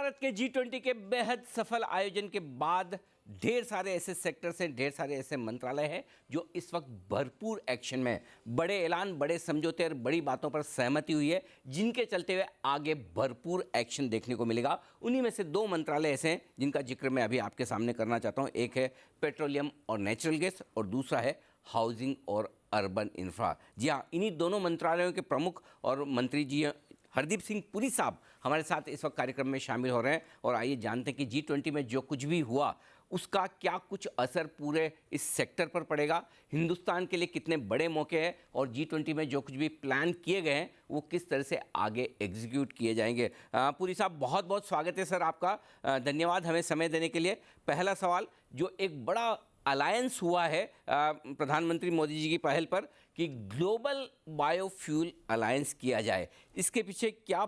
भारत के G20 के बेहद सफल आयोजन के बाद ढेर सारे ऐसे सेक्टर्स हैं, ढेर सारे ऐसे मंत्रालय हैं जो इस वक्त भरपूर एक्शन में हैं। बड़े ऐलान, बड़े समझौते और बड़ी बातों पर सहमति हुई है, जिनके चलते हुए आगे भरपूर एक्शन देखने को मिलेगा। उन्हीं में से दो मंत्रालय ऐसे हैं जिनका जिक्र मैं अभी आपके सामने करना चाहता हूँ। एक है पेट्रोलियम और नेचुरल गैस और दूसरा है हाउसिंग और अर्बन इंफ्रा। जी हाँ, इन्हीं दोनों मंत्रालयों के प्रमुख और मंत्री जी हरदीप सिंह पुरी साहब हमारे साथ इस वक्त कार्यक्रम में शामिल हो रहे हैं। और आइए जानते हैं कि G20 में जो कुछ भी हुआ उसका क्या कुछ असर पूरे इस सेक्टर पर पड़ेगा, हिंदुस्तान के लिए कितने बड़े मौके हैं और G20 में जो कुछ भी प्लान किए गए हैं वो किस तरह से आगे एग्जीक्यूट किए जाएंगे। पुरी साहब, बहुत बहुत स्वागत है सर आपका। धन्यवाद हमें समय देने के लिए। पहला सवाल, जो एक बड़ा अलायंस हुआ है प्रधानमंत्री मोदी जी की पहल पर कि ग्लोबल बायोफ्यूल अलायंस किया जाए, इसके पीछे क्या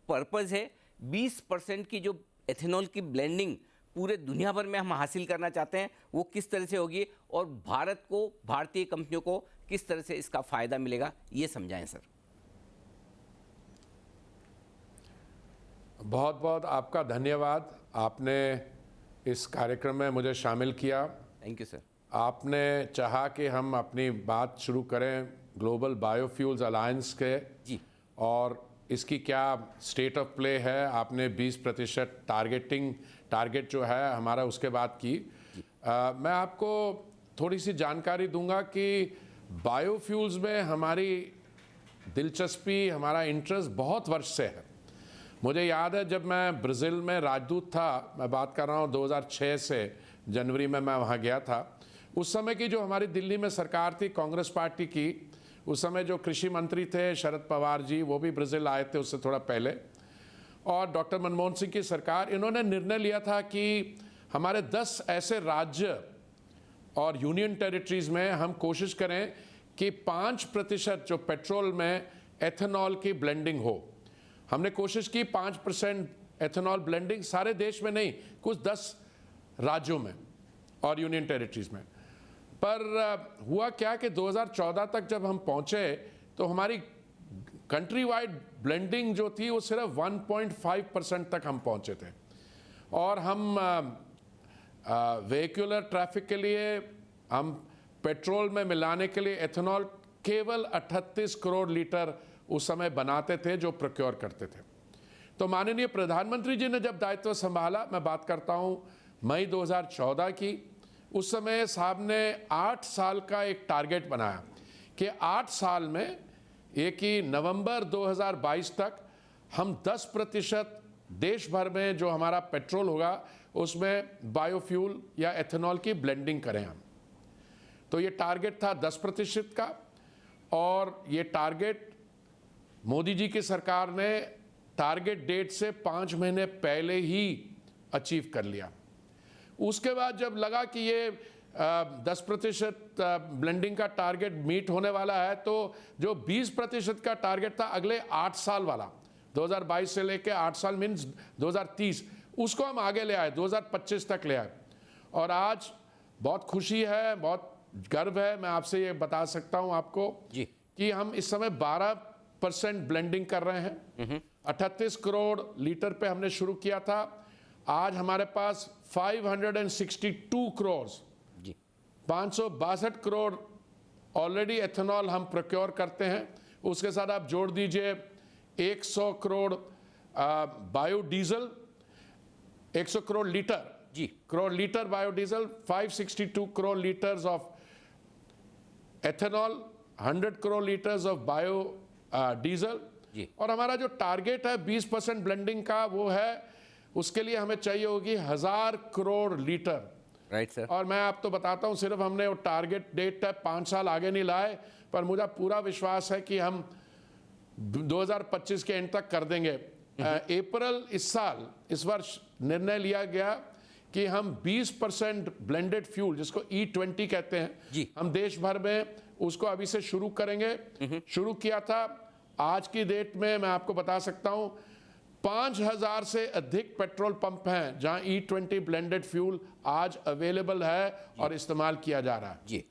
पर्पज़ है? 20% की जो एथेनॉल की ब्लेंडिंग पूरे दुनिया भर में हम हासिल करना चाहते हैं, वो किस तरह से होगी और भारत को, भारतीय कंपनियों को किस तरह से इसका फ़ायदा मिलेगा, ये समझाएं सर। बहुत बहुत आपका धन्यवाद, आपने इस कार्यक्रम में मुझे शामिल किया। Thank you sir. आपने चाहा कि हम अपनी बात शुरू करें ग्लोबल बायोफ्यूल्स अलायंस के जी, और इसकी क्या स्टेट ऑफ प्ले है। आपने 20% टारगेट जो है हमारा उसके बाद की। मैं आपको थोड़ी सी जानकारी दूंगा कि बायोफ्यूल्स में हमारी दिलचस्पी, हमारा इंटरेस्ट बहुत वर्ष से है। मुझे याद है जब मैं ब्राज़ील में राजदूत था, मैं बात कर रहा हूँ 2006 से, जनवरी में मैं वहाँ गया था। उस समय की जो हमारी दिल्ली में सरकार थी कांग्रेस पार्टी की, उस समय जो कृषि मंत्री थे शरद पवार जी, वो भी ब्राज़ील आए थे उससे थोड़ा पहले, और डॉक्टर मनमोहन सिंह की सरकार, इन्होंने निर्णय लिया था कि हमारे 10 ऐसे राज्य और यूनियन टेरिटरीज़ में हम कोशिश करें कि 5% जो पेट्रोल में एथेनॉल की ब्लेंडिंग हो। हमने कोशिश की 5% एथेनॉल ब्लेंडिंग, सारे देश में नहीं, कुछ 10 राज्यों में और यूनियन टेरिटरीज़ में। पर हुआ क्या कि 2014 तक जब हम पहुंचे तो हमारी कंट्री वाइड ब्लेंडिंग जो थी वो सिर्फ 1.5% तक हम पहुंचे थे। और हम व्हीकुलर ट्रैफिक के लिए, हम पेट्रोल में मिलाने के लिए एथेनॉल केवल 38 करोड़ लीटर उस समय बनाते थे जो प्रोक्योर करते थे। तो माननीय प्रधानमंत्री जी ने जब दायित्व संभाला, मैं बात करता हूं मई 2014 की, उस समय साहब ने 8 साल का एक टारगेट बनाया कि 8 साल में, एक ही नवंबर 2022 तक हम 10% देश भर में जो हमारा पेट्रोल होगा उसमें बायोफ्यूल या एथेनॉल की ब्लेंडिंग करें हम। तो ये टारगेट था 10% का, और ये टारगेट मोदी जी की सरकार ने टारगेट डेट से 5 महीने पहले ही अचीव कर लिया। उसके बाद जब लगा कि ये 10% ब्लेंडिंग का टारगेट मीट होने वाला है, तो जो 20% का टारगेट था अगले 8 साल वाला, 2022 से लेके 8 साल मीन्स 2030, उसको हम आगे ले आए, 2025 तक ले आए। और आज बहुत खुशी है, बहुत गर्व है, मैं आपसे ये बता सकता हूँ आपको जी, कि हम इस समय 12% ब्लेंडिंग कर रहे हैं। 38 करोड़ लीटर पे हमने शुरू किया था, आज हमारे पास 562 करोड़, 562 करोड़ ऑलरेडी एथेनॉल हम प्रोक्योर करते हैं। उसके साथ आप जोड़ दीजिए 100 करोड़ बायोडीजल, 100 करोड़ लीटर, जी, crore litre biodiesel, 562 crore litres of ethanol, 100 crore litres of bio diesel. और हमारा जो टारगेट है 20% ब्लेंडिंग का, वो है, उसके लिए हमें चाहिए होगी 1000 करोड़ लीटर। Right sir. और मैं आप तो बताता हूं, सिर्फ हमने वो टारगेट डेट है 5 साल आगे नहीं लाए, पर मुझे पूरा विश्वास है कि हम 2025 के एंड तक कर देंगे। अप्रैल इस वर्ष निर्णय लिया गया कि हम 20% ब्लेंडेड फ्यूल, जिसको E20 कहते हैं जी, हम देश भर में उसको अभी से शुरू करेंगे। शुरू किया था, आज की डेट में मैं आपको बता सकता हूं 5000 से अधिक पेट्रोल पंप हैं जहां E20 ब्लेंडेड फ्यूल आज अवेलेबल है और इस्तेमाल किया जा रहा है। जी,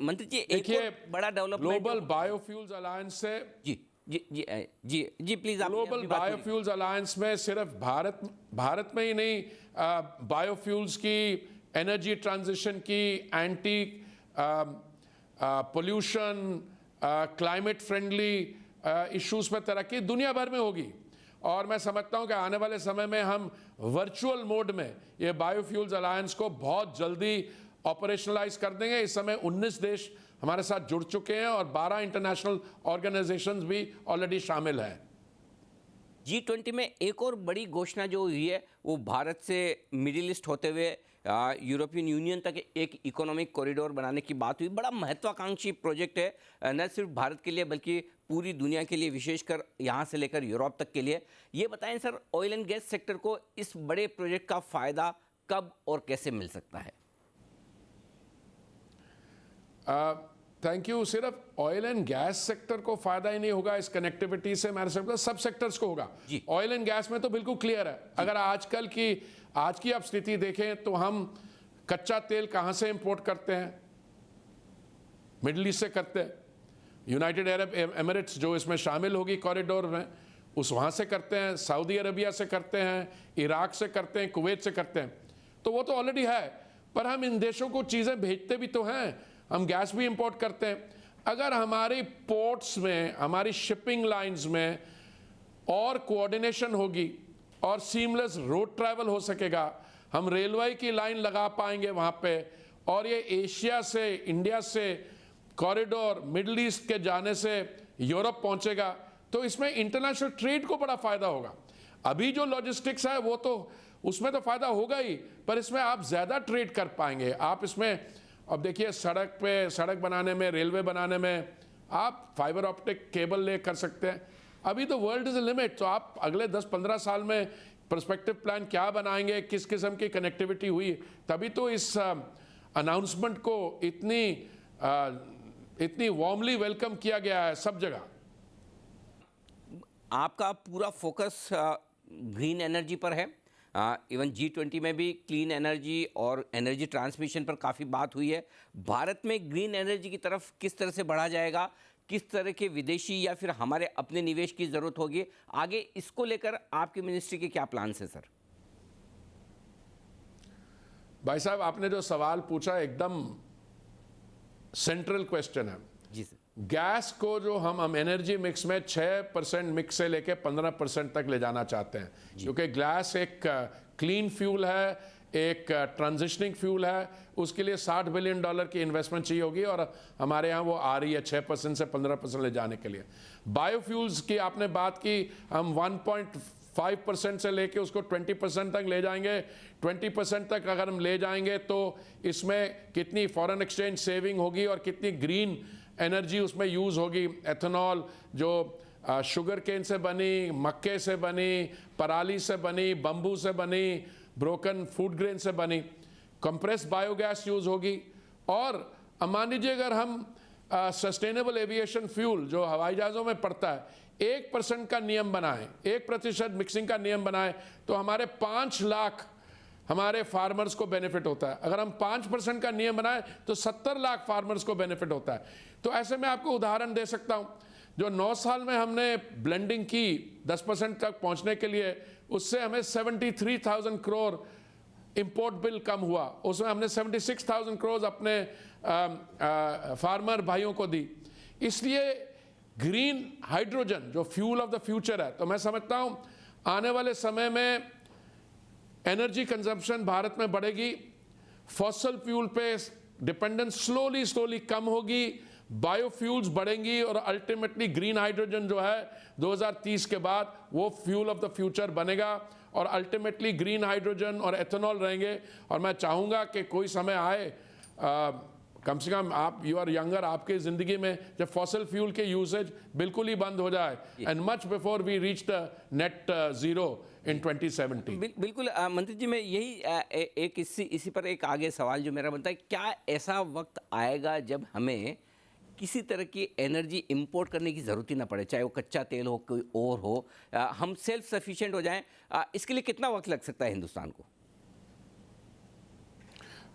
मंत्री जी, एक देखिए, और बड़ा डेवलपमेंट ग्लोबल बायोफ्यूल्स अलायंस से जी, जी प्लीज आप ग्लोबल अपनी बात पूरी बायोफ्यूल्स अलायंस में सिर्फ भारत में ही नहीं, बायोफ्यूल्स की, एनर्जी ट्रांजिशन की, anti pollution, climate friendly issues पर तरक्की दुनिया भर में होगी। और मैं समझता हूं कि आने वाले समय में हम वर्चुअल मोड में ये बायोफ्यूल्स अलायंस को बहुत जल्दी ऑपरेशनलाइज कर देंगे। इस समय 19 देश हमारे साथ जुड़ चुके हैं और 12 इंटरनेशनल ऑर्गेनाइजेशंस भी ऑलरेडी शामिल हैं। G20 में एक और बड़ी घोषणा जो हुई है वो भारत से मिडिल ईस्ट होते हुए यूरोपियन यूनियन तक एक इकोनॉमिक कॉरिडोर बनाने की बात हुई। बड़ा महत्वाकांक्षी प्रोजेक्ट है, न सिर्फ भारत के लिए बल्कि पूरी दुनिया के लिए, विशेषकर यहाँ से लेकर यूरोप तक के लिए। ये बताएं sir, oil and gas sector को इस बड़े प्रोजेक्ट का फ़ायदा कब और कैसे मिल सकता है? Thank you. सिर्फ ऑयल एंड गैस सेक्टर को फायदा ही नहीं होगा इस कनेक्टिविटी से, मैं समझता हूं सब सेक्टर्स को होगा। ऑयल एंड गैस में तो बिल्कुल क्लियर है। अगर आज की आप स्थिति देखें तो हम कच्चा तेल कहां से इंपोर्ट करते हैं? मिडिल ईस्ट से करते हैं। यूनाइटेड अरब एमिरेट्स जो इसमें शामिल होगी कॉरिडोर में, उस वहां से करते हैं, सऊदी अरबिया से करते हैं, इराक से करते हैं, कुवैत से करते हैं। तो वो तो ऑलरेडी है, पर हम इन देशों को चीजें भेजते भी तो हैं। हम गैस भी इंपोर्ट करते हैं। अगर हमारी पोर्ट्स में, हमारी शिपिंग लाइंस में और कोऑर्डिनेशन होगी और सीमलेस रोड ट्रैवल हो सकेगा, हम रेलवे की लाइन लगा पाएंगे वहां पे, और ये एशिया से, इंडिया से कॉरिडोर मिडिल ईस्ट के जाने से यूरोप पहुंचेगा, तो इसमें इंटरनेशनल ट्रेड को बड़ा फायदा होगा। अभी जो लॉजिस्टिक्स है वो तो उसमें तो फायदा होगा ही, पर इसमें आप ज्यादा ट्रेड कर पाएंगे। आप इसमें अब देखिए, सड़क बनाने में, रेलवे बनाने में आप फाइबर ऑप्टिक केबल ले कर सकते हैं। अभी तो वर्ल्ड इज अ लिमिट। तो आप अगले 10-15 साल में पर्सपेक्टिव प्लान क्या बनाएंगे, किस किस्म की कनेक्टिविटी हुई, तभी तो इस अनाउंसमेंट को इतनी वार्मली वेलकम किया गया है सब जगह। आपका पूरा फोकस ग्रीन एनर्जी पर है। इवन G20 में भी क्लीन एनर्जी और एनर्जी ट्रांसमिशन पर काफ़ी बात हुई है। भारत में ग्रीन एनर्जी की तरफ किस तरह से बढ़ा जाएगा, किस तरह के विदेशी या फिर हमारे अपने निवेश की ज़रूरत होगी आगे, इसको लेकर आपकी मिनिस्ट्री के क्या प्लान्स हैं सर? भाई साहब, आपने जो सवाल पूछा एकदम सेंट्रल क्वेश्चन है। जी सर। गैस को जो हम एनर्जी मिक्स में 6% मिक्स से लेके 15% तक ले जाना चाहते हैं, क्योंकि गैस एक क्लीन फ्यूल है, एक ट्रांजिशनिंग फ्यूल है। उसके लिए $60 बिलियन की इन्वेस्टमेंट चाहिए होगी, और हमारे यहाँ वो आ रही है 6% से 15% ले जाने के लिए। बायोफ्यूल्स की आपने बात की, हम 1.5% से लेके उसको 20% तक ले जाएंगे। 20% तक अगर हम ले जाएंगे तो इसमें कितनी फॉरेन एक्सचेंज सेविंग होगी और कितनी ग्रीन एनर्जी उसमें यूज़ होगी। एथेनॉल जो शुगर केन से बनी, मक्के से बनी, पराली से बनी, बम्बू से बनी, ब्रोकन फूड ग्रेन से बनी, कंप्रेस बायोगैस यूज़ होगी। और मान लीजिए अगर हम सस्टेनेबल एविएशन फ्यूल जो हवाई जहाज़ों में पड़ता है 1% का नियम बनाएं, 1% मिक्सिंग का नियम बनाएं, तो हमारे 5 लाख हमारे फार्मर्स को बेनिफिट होता है। अगर हम 5% का नियम बनाएं तो 70 लाख फार्मर्स को बेनिफिट होता है। तो ऐसे में आपको उदाहरण दे सकता हूं, जो 9 साल में हमने ब्लेंडिंग की 10% तक पहुंचने के लिए, उससे हमें 73,000 करोड़ इंपोर्ट बिल कम हुआ। उसमें हमने 76,000 करोड़ अपने फार्मर भाइयों को दी। इसलिए ग्रीन हाइड्रोजन जो फ्यूल ऑफ द फ्यूचर है, तो मैं समझता हूं आने वाले समय में एनर्जी कंजम्पशन भारत में बढ़ेगी, फॉसल फ्यूल पे डिपेंडेंस स्लोली कम होगी, बायोफ्यूल्स बढ़ेंगी, और अल्टीमेटली ग्रीन हाइड्रोजन जो है 2030 के बाद वो फ्यूल ऑफ द फ्यूचर बनेगा, और अल्टीमेटली ग्रीन हाइड्रोजन और एथेनॉल रहेंगे। और मैं चाहूँगा कि कोई समय आए, कम से कम आप, यू आर यंगर, आपके ज़िंदगी में जब फॉसल फ्यूल के यूसेज बिल्कुल ही बंद हो जाए, and much before we reach the net zero in 2070। बिल्कुल मंत्री जी, मैं यही एक इसी पर एक आगे सवाल जो मेरा बनता है, क्या ऐसा वक्त आएगा जब हमें किसी तरह की एनर्जी इंपोर्ट करने की ज़रूरत ही ना पड़े, चाहे वो कच्चा तेल हो, कोई और हो, हम सेल्फ सफिशिएंट हो जाएं? इसके लिए कितना वक्त लग सकता है हिंदुस्तान को?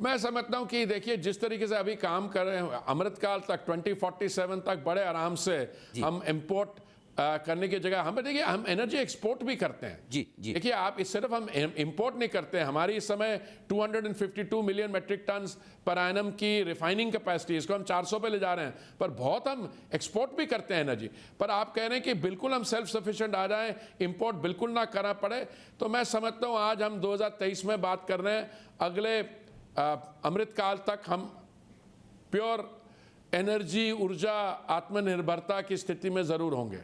मैं समझता हूं कि देखिए, जिस तरीके से अभी काम कर रहे हैं, अमृतकाल तक 2047 तक बड़े आराम से हम इंपोर्ट करने की जगह हम देखिए हम एनर्जी एक्सपोर्ट भी करते हैं। जी जी देखिए आप इस सिर्फ हम इंपोर्ट नहीं करते हैं, हमारी इस समय 252 मिलियन मेट्रिक टन पर एनम की रिफाइनिंग कैपेसिटी, इसको हम 400 पे ले जा रहे हैं, पर बहुत हम एक्सपोर्ट भी करते हैं एनर्जी। पर आप कह रहे हैं कि बिल्कुल हम सेल्फ सफिशिएंट आ जाएं, इंपोर्ट बिल्कुल ना करना पड़े, तो मैं समझता हूं आज हम 2023 में बात कर रहे हैं, अगले अमृतकाल तक हम प्योर एनर्जी, ऊर्जा, आत्मनिर्भरता की स्थिति में जरूर होंगे।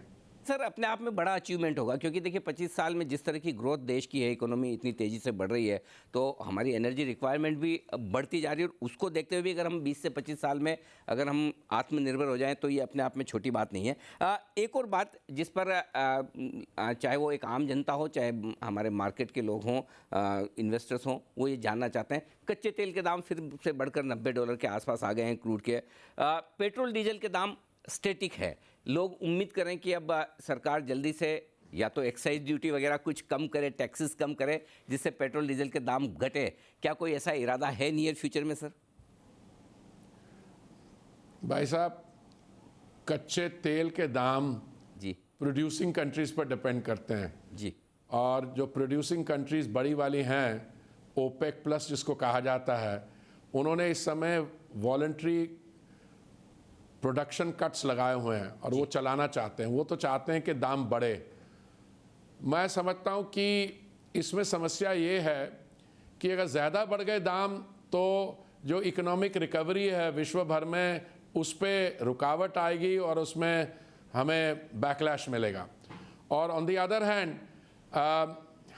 सर, अपने आप में बड़ा अचीवमेंट होगा, क्योंकि देखिए 25 साल में जिस तरह की ग्रोथ देश की है, इकोनॉमी इतनी तेज़ी से बढ़ रही है, तो हमारी एनर्जी रिक्वायरमेंट भी बढ़ती जा रही है, और उसको देखते हुए भी अगर हम 20 से 25 साल में अगर हम आत्मनिर्भर हो जाएं तो ये अपने आप में छोटी बात नहीं है। एक और बात जिस पर चाहे वो एक आम जनता हो, चाहे हमारे मार्केट के लोग हों, इन्वेस्टर्स हों, वो ये जानना चाहते हैं, कच्चे तेल के दाम फिर से बढ़कर $90 के आसपास आ गए हैं क्रूड के। पेट्रोल डीजल के दाम स्टैटिक है, लोग उम्मीद करें कि अब सरकार जल्दी से या तो एक्साइज ड्यूटी वगैरह कुछ कम करे, टैक्सेस कम करे, जिससे पेट्रोल डीजल के दाम घटे। क्या कोई ऐसा इरादा है नियर फ्यूचर में सर? भाई साहब, कच्चे तेल के दाम जी प्रोड्यूसिंग कंट्रीज पर डिपेंड करते हैं जी और जो प्रोड्यूसिंग कंट्रीज बड़ी वाली हैं, ओपेक प्लस जिसको कहा जाता है, उन्होंने इस समय वॉलंटरी प्रोडक्शन कट्स लगाए हुए हैं और वो चलाना चाहते हैं। वो तो चाहते हैं कि दाम बढ़े। मैं समझता हूँ कि इसमें समस्या ये है कि अगर ज़्यादा बढ़ गए दाम तो जो इकोनॉमिक रिकवरी है विश्व भर में, उस पर रुकावट आएगी और उसमें हमें बैकलैश मिलेगा। और ऑन द अदर हैंड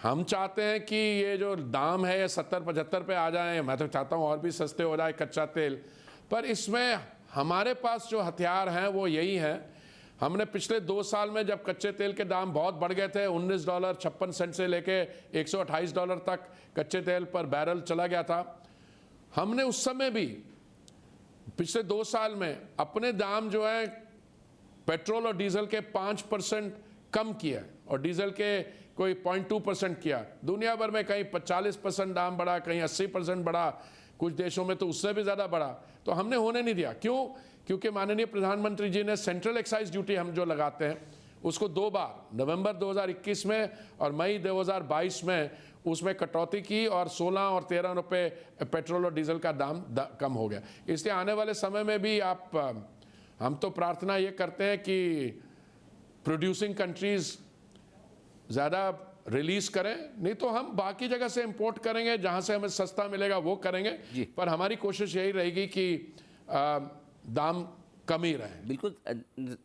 हम चाहते हैं कि ये जो दाम है ये 70-75 पे आ जाए। मैं तो चाहता हूँ और भी सस्ते हो जाए कच्चा तेल, पर इसमें हमारे पास जो हथियार हैं वो यही हैं। हमने पिछले 2 साल में जब कच्चे तेल के दाम बहुत बढ़ गए थे, $19.56 से लेके $128 तक कच्चे तेल पर बैरल चला गया था, हमने उस समय भी पिछले 2 साल में अपने दाम जो है पेट्रोल और डीजल के 5% कम किया और डीजल के कोई 0.2% किया। दुनिया भर में कहीं 40% दाम बढ़ा, कहीं 80% बढ़ा, कुछ देशों में तो उससे भी ज़्यादा बढ़ा, तो हमने होने नहीं दिया। क्यों? क्योंकि माननीय प्रधानमंत्री जी ने सेंट्रल एक्साइज ड्यूटी हम जो लगाते हैं उसको 2 बार, नवंबर 2021 में और मई 2022 में उसमें कटौती की और 16 और 13 रुपये पेट्रोल और डीजल का दाम कम हो गया। इसलिए आने वाले समय में भी हम तो प्रार्थना ये करते हैं कि प्रोड्यूसिंग कंट्रीज़ ज़्यादा रिलीज करें, नहीं तो हम बाकी जगह से इंपोर्ट करेंगे, जहां से हमें सस्ता मिलेगा वो करेंगे। पर हमारी कोशिश यही रहेगी कि दाम कम ही रहे। बिल्कुल।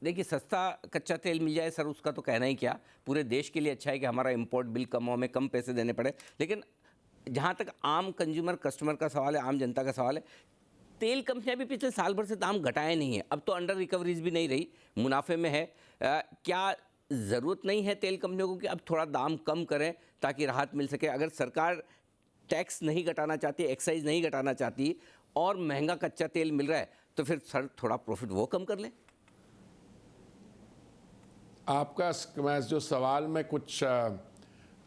देखिए, सस्ता कच्चा तेल मिल जाए सर, उसका तो कहना ही क्या, पूरे देश के लिए अच्छा है कि हमारा इंपोर्ट बिल कम हो, हमें कम पैसे देने पड़े। लेकिन जहाँ तक आम कंज्यूमर कस्टमर का सवाल है, आम जनता का सवाल है, तेल कंपनियां भी पिछले साल भर से दाम घटाए नहीं है, अब तो अंडर रिकवरीज भी नहीं रही, मुनाफे में है। क्या ज़रूरत नहीं है तेल कंपनियों को कि अब थोड़ा दाम कम करें ताकि राहत मिल सके? अगर सरकार टैक्स नहीं घटाना चाहती, एक्साइज नहीं घटाना चाहती और महंगा कच्चा तेल मिल रहा है, तो फिर सर थोड़ा प्रॉफिट वो कम कर लें। आपका मैं जो सवाल में कुछ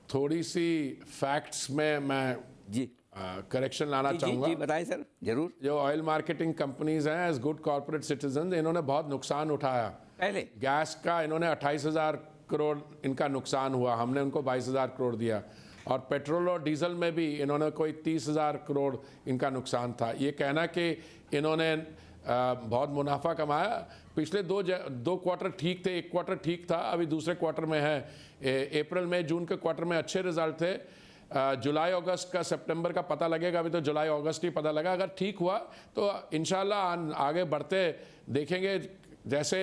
थोड़ी सी फैक्ट्स में मैं जी करेक्शन लाना चाहूँगा। जी बताएं सर, जरूर। जो ऑयल मार्केटिंग कंपनीज हैं, एज गुड कॉर्पोरेट सिटीजन, इन्होंने बहुत नुकसान उठाया। पहले गैस का इन्होंने 28,000 करोड़ इनका नुकसान हुआ, हमने उनको 22,000 करोड़ दिया। और पेट्रोल और डीजल में भी इन्होंने कोई 30,000 करोड़ इनका नुकसान था। ये कहना कि इन्होंने बहुत मुनाफा कमाया, पिछले दो क्वार्टर ठीक थे, एक क्वार्टर ठीक था, अभी दूसरे क्वार्टर में है। अप्रैल मई जून के क्वार्टर में अच्छे रिजल्ट थे। जुलाई अगस्त का, सितंबर का पता लगेगा, अभी तो जुलाई अगस्त ही पता लगा। अगर ठीक हुआ तो इंशाल्लाह आगे बढ़ते देखेंगे। जैसे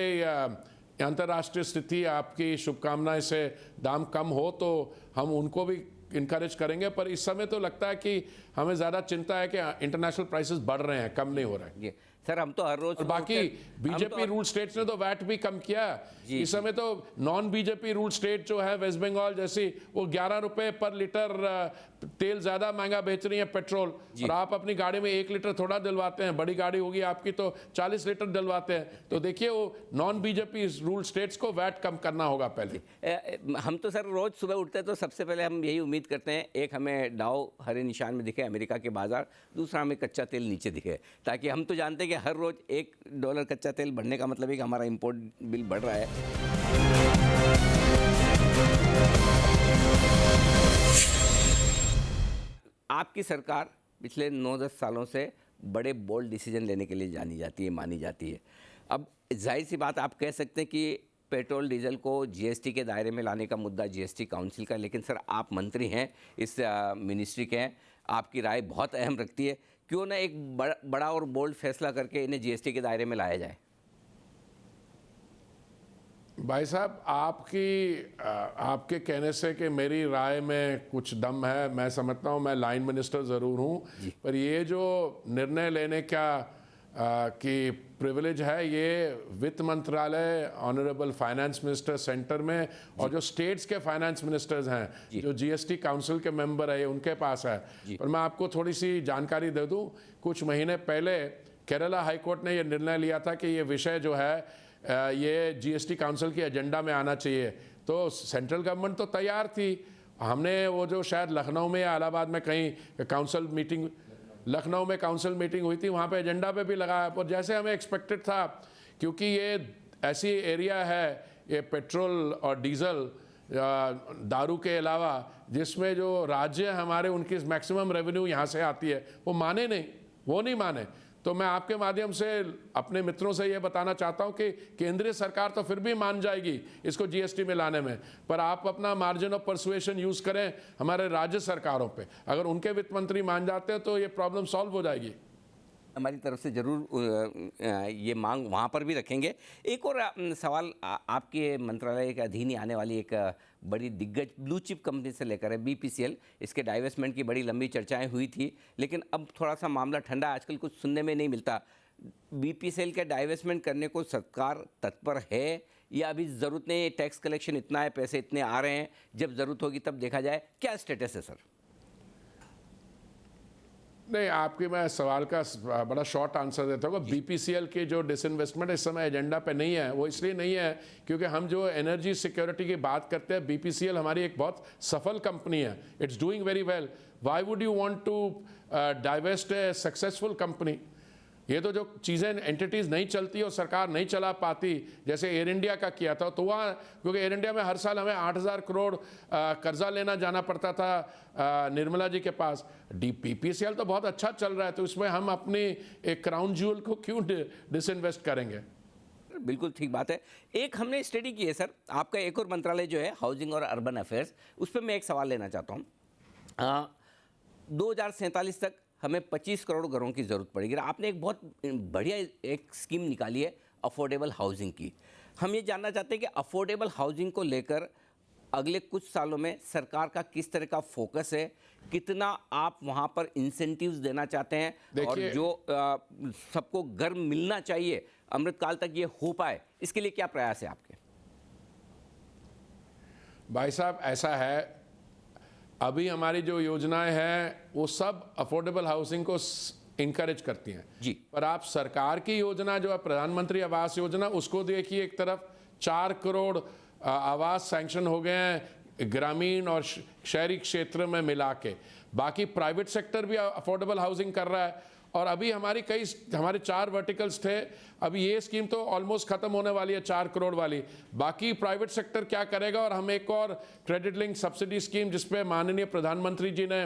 अंतर्राष्ट्रीय स्थिति आपकी शुभकामनाएं से दाम कम हो तो हम उनको भी इनकरेज करेंगे। पर इस समय तो लगता है कि हमें ज़्यादा चिंता है कि इंटरनेशनल प्राइसेस बढ़ रहे हैं, कम नहीं हो रहे हैं। सर हम तो हर रोज, और बाकी बीजेपी रूल स्टेट्स ने तो वैट भी कम किया। इस समय तो नॉन बीजेपी रूल स्टेट जो है, वेस्ट बंगाल जैसी, वो 11 रुपए पर लीटर तेल ज्यादा महंगा बेच रही है पेट्रोल, और आप अपनी गाड़ी में 1 लीटर थोड़ा दिलवाते हैं, बड़ी गाड़ी होगी आपकी तो 40 लीटर दिलवाते हैं। तो देखिए वो नॉन बीजेपी रूल स्टेट्स को वैट कम करना होगा पहले। हम तो सर रोज सुबह उठते हैं तो सबसे पहले हम यही उम्मीद करते हैं, एक हमें डाउ हरे निशान में दिखे अमेरिका के बाजार, दूसरा हमें कच्चा तेल नीचे दिखे, ताकि हम तो जानते हैं कि हर रोज $1 कच्चा तेल बढ़ने का मतलब है कि हमारा इंपोर्ट बिल बढ़ रहा है। आपकी सरकार पिछले 9-10 सालों से बड़े बोल्ड डिसीजन लेने के लिए जानी जाती है, मानी जाती है। अब जाहिर सी बात आप कह सकते हैं कि पेट्रोल डीजल को जीएसटी के दायरे में लाने का मुद्दा जीएसटी काउंसिल का, लेकिन सर आप मंत्री हैं, इस मिनिस्ट्री के हैं, आपकी राय बहुत अहम रखती है। क्यों ना एक बड़ा और बोल्ड फैसला करके इन्हें जीएसटी के दायरे में लाया जाए? भाई साहब, आपके कहने से कि मेरी राय में कुछ दम है, मैं समझता हूँ। मैं लाइन मिनिस्टर ज़रूर हूँ, पर ये जो निर्णय लेने का की प्रिविलेज है, ये वित्त मंत्रालय, ऑनरेबल फाइनेंस मिनिस्टर सेंटर में, और जो स्टेट्स के फाइनेंस मिनिस्टर्स हैं, जो जीएसटी काउंसिल के मेंबर है, उनके पास है। और मैं आपको थोड़ी सी जानकारी दे दूँ, कुछ महीने पहले केरला हाईकोर्ट ने ये निर्णय लिया था कि ये विषय जो है ये जीएसटी काउंसिल की एजेंडा में आना चाहिए। तो सेंट्रल गवर्नमेंट तो तैयार थी। हमने वो जो शायद लखनऊ में या इलाहाबाद में कहीं काउंसिल मीटिंग, लखनऊ में काउंसिल मीटिंग हुई थी, वहाँ पे एजेंडा पे भी लगाया। पर जैसे हमें एक्सपेक्टेड था, क्योंकि ये ऐसी एरिया है, ये पेट्रोल और डीजल, दारू के अलावा, जिसमें जो राज्य हमारे, उनकी मैक्सिमम रेवेन्यू यहाँ से आती है, वो नहीं माने। तो मैं आपके माध्यम से अपने मित्रों से ये बताना चाहता हूँ कि केंद्रीय सरकार तो फिर भी मान जाएगी इसको जीएसटी में लाने में, पर आप अपना मार्जिन ऑफ परसुएशन यूज़ करें हमारे राज्य सरकारों पे। अगर उनके वित्त मंत्री मान जाते हैं तो ये प्रॉब्लम सॉल्व हो जाएगी। हमारी तरफ से ज़रूर ये मांग वहाँ पर भी रखेंगे। एक और सवाल, आपके मंत्रालय के अधीन ही आने वाली एक बड़ी दिग्गज ब्लू चिप कंपनी से लेकर है बीपीसीएल, इसके डाइवेस्टमेंट की बड़ी लंबी चर्चाएं हुई थी, लेकिन अब थोड़ा सा मामला ठंडा, आजकल कुछ सुनने में नहीं मिलता। बीपीसीएल के डाइवेस्टमेंट करने को सरकार तत्पर है या अभी ज़रूरत नहीं? टैक्स कलेक्शन इतना है, पैसे इतने आ रहे हैं, जब ज़रूरत होगी तब देखा जाए, क्या स्टेटस है सर? नहीं, आपके मैं सवाल का बड़ा शॉर्ट आंसर देता हूँ। बीपीसीएल के जो डिसइन्वेस्टमेंट इस समय एजेंडा पे नहीं है, वो इसलिए नहीं है क्योंकि हम जो एनर्जी सिक्योरिटी की बात करते हैं, बीपीसीएल हमारी एक बहुत सफल कंपनी है। It's doing very well. Why would you want to divest a successful company? ये तो जो चीज़ें, एंटिटीज़ नहीं चलती और सरकार नहीं चला पाती, जैसे एयर इंडिया का किया था, तो वहाँ, क्योंकि एयर इंडिया में हर साल हमें 8,000 करोड़ कर्जा लेना जाना पड़ता था निर्मला जी के पास। बीपीसीएल तो बहुत अच्छा चल रहा है, तो इसमें हम अपनी एक क्राउन ज्यूल को क्यों डिसइन्वेस्ट करेंगे? बिल्कुल ठीक बात है। एक हमने स्टडी की है सर, आपका एक और मंत्रालय जो है हाउसिंग और अर्बन अफेयर्स, उस पर मैं एक सवाल लेना चाहता हूँ। 2047 तक हमें 25 करोड़ घरों की ज़रूरत पड़ेगी। आपने एक बहुत बढ़िया एक स्कीम निकाली है अफोर्डेबल हाउसिंग की। हम ये जानना चाहते हैं कि अफोर्डेबल हाउसिंग को लेकर अगले कुछ सालों में सरकार का किस तरह का फोकस है, कितना आप वहाँ पर इंसेंटिव्स देना चाहते हैं, और जो सबको घर मिलना चाहिए अमृतकाल तक ये हो पाए, इसके लिए क्या प्रयास है आपके? भाई साहब, ऐसा है, अभी हमारी जो योजनाएं हैं वो सब अफोर्डेबल हाउसिंग को इंकरेज करती हैं जी। पर आप सरकार की योजना जो है प्रधानमंत्री आवास योजना, उसको देखिए, एक तरफ 4 करोड़ आवास सैंक्शन हो गए हैं ग्रामीण और शहरी क्षेत्र में मिला के। बाकी प्राइवेट सेक्टर भी अफोर्डेबल हाउसिंग कर रहा है। और अभी हमारे 4 वर्टिकल्स थे, अभी ये स्कीम तो ऑलमोस्ट खत्म होने वाली है 4 करोड़ वाली। बाकी प्राइवेट सेक्टर क्या करेगा? और हम एक और क्रेडिट लिंक सब्सिडी स्कीम, जिसपे माननीय प्रधानमंत्री जी ने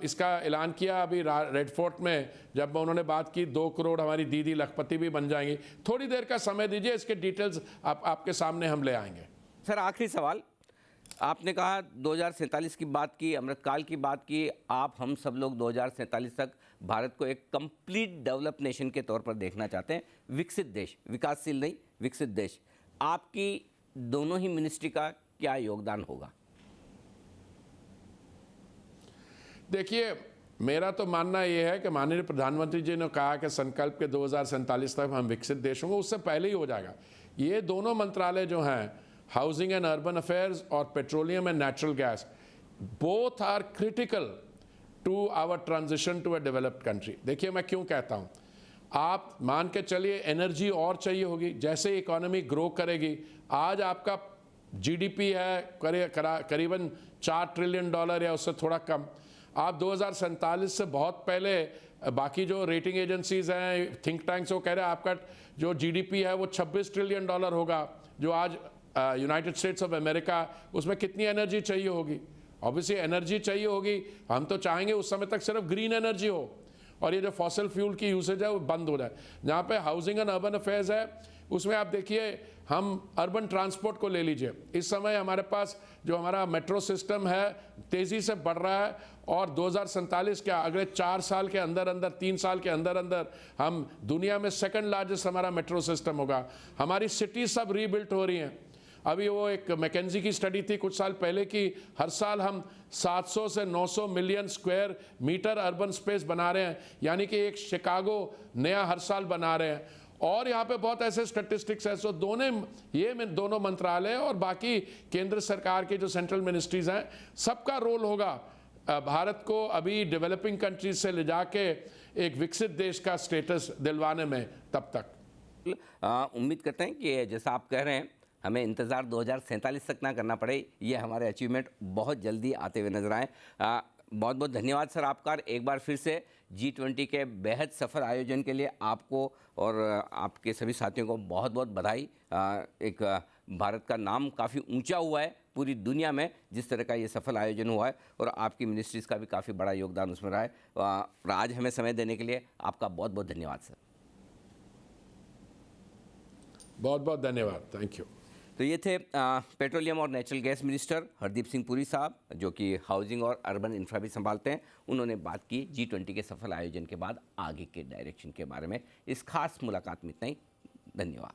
इसका ऐलान किया अभी रेड फोर्ट में, जब उन्होंने बात की 2 करोड़ हमारी दीदी लखपति भी बन जाएंगी। थोड़ी देर का समय दीजिए, इसके डिटेल्स आपके सामने हम ले आएंगे। सर, आखिरी सवाल, आपने कहा 2047 की बात की, अमृतकाल की बात की, आप हम सब लोग 2047 तक भारत को एक कंप्लीट डेवलप नेशन के तौर पर देखना चाहते हैं, विकसित देश, विकासशील नहीं, विकसित देश। आपकी दोनों ही मिनिस्ट्री का क्या योगदान होगा? देखिए, मेरा तो मानना यह है कि माननीय प्रधानमंत्री जी ने कहा कि संकल्प के 2047 तक हम विकसित देश होंगे, उससे पहले ही हो जाएगा। ये दोनों मंत्रालय जो हैं, हाउसिंग एंड अर्बन अफेयर्स और petroleum and natural gas, both are critical to our transition to a developed country. देखिए, मैं क्यों कहता हूँ, आप मान के चलिए एनर्जी और चाहिए होगी, जैसे इकोनॉमी ग्रो करेगी। आज आपका जीडीपी है करीबन $4 ट्रिलियन या उससे थोड़ा कम। आप 2047 से बहुत पहले, बाकी जो रेटिंग एजेंसीज हैं, थिंक टैंक्स, वो कह रहे हैं आपका जो जीडीपी है वो $26 ट्रिलियन होगा, जो आज यूनाइटेड स्टेट्स ऑफ अमेरिका, उसमें कितनी एनर्जी चाहिए होगी? ऑब्वियसली एनर्जी चाहिए होगी। हम तो चाहेंगे उस समय तक सिर्फ ग्रीन एनर्जी हो और ये जो फॉसिल फ्यूल की यूसेज है वो बंद हो जाए। जहाँ पे हाउसिंग एंड अर्बन अफेयर्स है उसमें आप देखिए, हम अर्बन ट्रांसपोर्ट को ले लीजिए। इस समय हमारे पास जो हमारा मेट्रो सिस्टम है तेज़ी से बढ़ रहा है और 2047 क्या अगले 4 साल के अंदर अंदर 3 साल के अंदर अंदर हम दुनिया में सेकंड लार्जेस्ट हमारा मेट्रो सिस्टम होगा। हमारी सिटी सब रीबिल्ट हो रही हैं। अभी वो एक मैकेंजी की स्टडी थी कुछ साल पहले की, हर साल हम 700 से 900 million square metre urban space बना रहे हैं, यानी कि एक शिकागो नया हर साल बना रहे हैं। और यहाँ पे बहुत ऐसे स्टैटिस्टिक्स है। सो दोनों मंत्रालय और बाकी केंद्र सरकार के जो सेंट्रल मिनिस्ट्रीज हैं, सबका रोल होगा भारत को अभी डेवलपिंग कंट्रीज से ले जाके एक विकसित देश का स्टेटस दिलवाने में। तब तक उम्मीद करते हैं कि जैसा आप कह रहे हैं हमें इंतज़ार 2047 तक ना करना पड़े, ये हमारे अचीवमेंट बहुत जल्दी आते हुए नजर आए। बहुत बहुत धन्यवाद सर आपका। एक बार फिर से G20 के बेहद सफल आयोजन के लिए आपको और आपके सभी साथियों को बहुत बहुत बधाई। एक भारत का नाम काफ़ी ऊंचा हुआ है पूरी दुनिया में जिस तरह का ये सफल आयोजन हुआ है, और आपकी मिनिस्ट्रीज़ का भी काफ़ी बड़ा योगदान उसमें रहा है। और आज हमें समय देने के लिए आपका बहुत बहुत धन्यवाद सर। बहुत बहुत धन्यवाद, थैंक यू। तो ये थे पेट्रोलियम और natural gas minister Hardeep Singh Puri साहब, जो कि हाउसिंग और अर्बन इंफ्रा भी संभालते हैं। उन्होंने बात की G20 के सफल आयोजन के बाद आगे के डायरेक्शन के बारे में। इस खास मुलाकात में इतना ही। धन्यवाद।